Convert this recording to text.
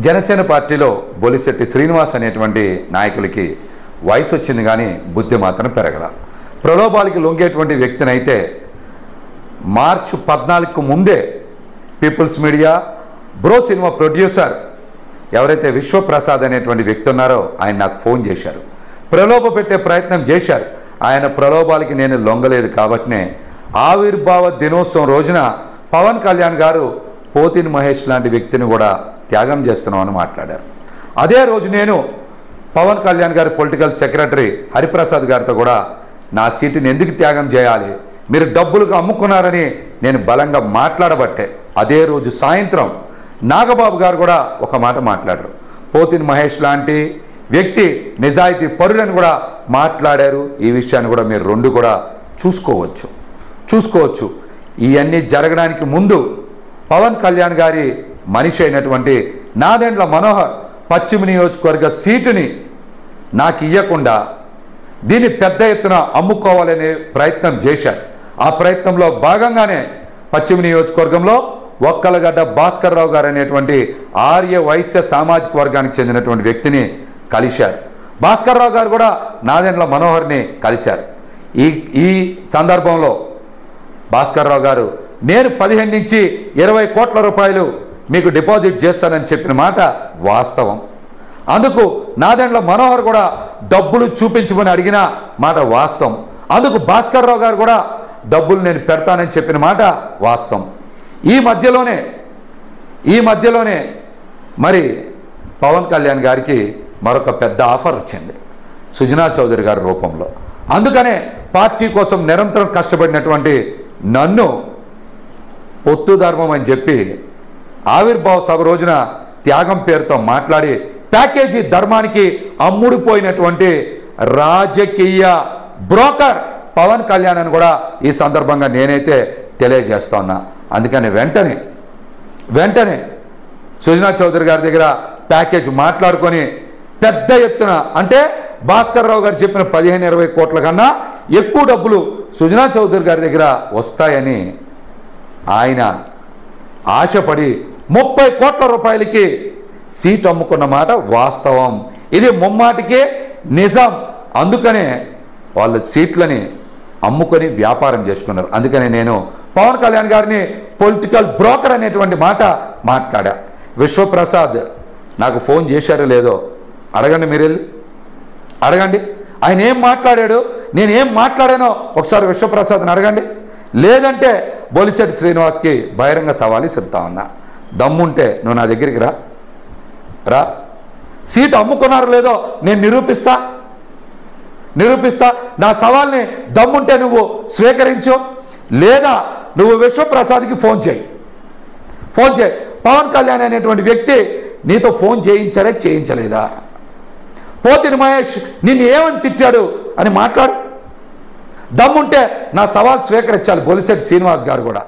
జనసేన పార్టీలో బొలిశెట్టి శ్రీనివాస్ అనేటువంటి నాయకులకి వయసు వచ్చింది కానీ బుద్ధి మాత్రం పెరగల. ప్రలోభాలకి లొంగేటువంటి వ్యక్తిని అయితే మార్చి 14కు ముందే people's media bro cinema producer ఎవరైతే విశ్వప్రసాద్ అనేటువంటి వ్యక్తి ఉన్నారో ఆయన నాకు ఫోన్ చేశారు, ప్రలోభ పెట్టే ప్రయత్నం చేశారు. ఆయన ప్రలోభాలకి నేను లొంగలేదు కాబట్టినే ఆవిర్భావ దినోత్సవం రోజున పవన్ కళ్యాణ్ గారు పోతిని మహేష్ లాంటి వ్యక్తిని కూడా త్యాగం చేస్తున్నామని మాట్లాడారు. అదే రోజు నేను పవన్ కళ్యాణ్ గారి పొలిటికల్ సెక్రటరీ హరిప్రసాద్ గారితో కూడా నా సీటుని ఎందుకు త్యాగం చేయాలి, మీరు డబ్బులకు అమ్ముకున్నారని నేను బలంగా మాట్లాడబట్టే అదే రోజు సాయంత్రం నాగబాబు గారు కూడా ఒక మాట మాట్లాడారు. పోతిని మహేష్ లాంటి వ్యక్తి నిజాయితీ పరులని కూడా మాట్లాడారు. ఈ విషయాన్ని కూడా మీరు రెండు కూడా చూసుకోవచ్చు. ఇవన్నీ జరగడానికి ముందు పవన్ కళ్యాణ్ గారి మనిషి అయినటువంటి నాదెండ్ల మనోహర్ పశ్చిమ నియోజకవర్గ సీటుని నాకు ఇవ్వకుండా దీన్ని పెద్ద ఎత్తున అమ్ముకోవాలనే ప్రయత్నం చేశారు. ఆ ప్రయత్నంలో భాగంగానే పశ్చిమ నియోజకవర్గంలో ఒక్కలగడ్డ భాస్కర్ రావు గారు అనేటువంటి ఆర్య వైశ్య సామాజిక వర్గానికి చెందినటువంటి వ్యక్తిని కలిశారు. భాస్కర్ రావు గారు కూడా నాదెండ్ల మనోహర్ని కలిశారు. ఈ సందర్భంలో భాస్కర్ రావు గారు నేను 15 నుంచి 20 కోట్ల రూపాయలు మీకు డిపాజిట్ చేస్తానని చెప్పిన మాట వాస్తవం. అందుకు నాదెండ్ల మనోహర్ కూడా డబ్బులు చూపించమని అడిగిన మాట వాస్తవం. అందుకు భాస్కర్ రావు గారు కూడా డబ్బులు నేను పెడతానని చెప్పిన మాట వాస్తవం. ఈ మధ్యలోనే మరి పవన్ కళ్యాణ్ గారికి మరొక పెద్ద ఆఫర్ వచ్చింది సుజనా చౌదరి గారి రూపంలో. అందుకనే పార్టీ కోసం నిరంతరం కష్టపడినటువంటి నన్ను పొత్తు ధర్మం అని చెప్పి ఆవిర్భావ సభ రోజున త్యాగం పేరుతో మాట్లాడి ప్యాకేజీ ధర్మానికి అమ్ముడుపోయినటువంటి రాజకీయ బ్రోకర్ పవన్ కళ్యాణ్ అని కూడా ఈ సందర్భంగా నేనైతే తెలియజేస్తున్నా. అందుకని వెంటనే సుజనా చౌదరి గారి దగ్గర ప్యాకేజ్ మాట్లాడుకొని పెద్ద ఎత్తున అంటే భాస్కర్ రావు గారు చెప్పిన 15-20 కోట్ల కన్నా ఎక్కువ డబ్బులు సుజనా చౌదరి గారి దగ్గర వస్తాయని ఆయన ఆశపడి 30 కోట్ల రూపాయలకి సీట్ అమ్ముకున్న మాట వాస్తవం. ఇది ముమ్మాటికే నిజం. అందుకనే వాళ్ళ సీట్లని అమ్ముకొని వ్యాపారం చేసుకున్నారు. అందుకనే నేను పవన్ కళ్యాణ్ గారిని పొలిటికల్ బ్రోకర్ అనేటువంటి మాట మాట్లాడా. విశ్వప్రసాద్ నాకు ఫోన్ చేశారో లేదో అడగండి, మీరు వెళ్ళి అడగండి. ఆయన ఏం మాట్లాడాడు, నేను ఏం మాట్లాడానో ఒకసారి విశ్వప్రసాద్ని అడగండి. లేదంటే బొలిశెట్టి శ్రీనివాస్కి బహిరంగ సవాలు చెప్తా ఉన్నా. దమ్ముంటే నువ్వు నా దగ్గరికి రా, సీటు అమ్ముకున్నారో లేదో నేను నిరూపిస్తా. నా సవాల్ని దమ్ముంటే నువ్వు స్వీకరించు, లేదా నువ్వు విశ్వప్రసాద్కి ఫోన్ చేయి. పవన్ కళ్యాణ్ అనేటువంటి వ్యక్తి నీతో ఫోన్ చేయించలేదా? పోతిని మహేష్ నిన్ను ఏమని తిట్టాడు అని మాట్లాడు. దమ్ముంటే నా సవాల్ స్వీకరించాలి బొలిశెట్టి శ్రీనివాస్ గారు కూడా.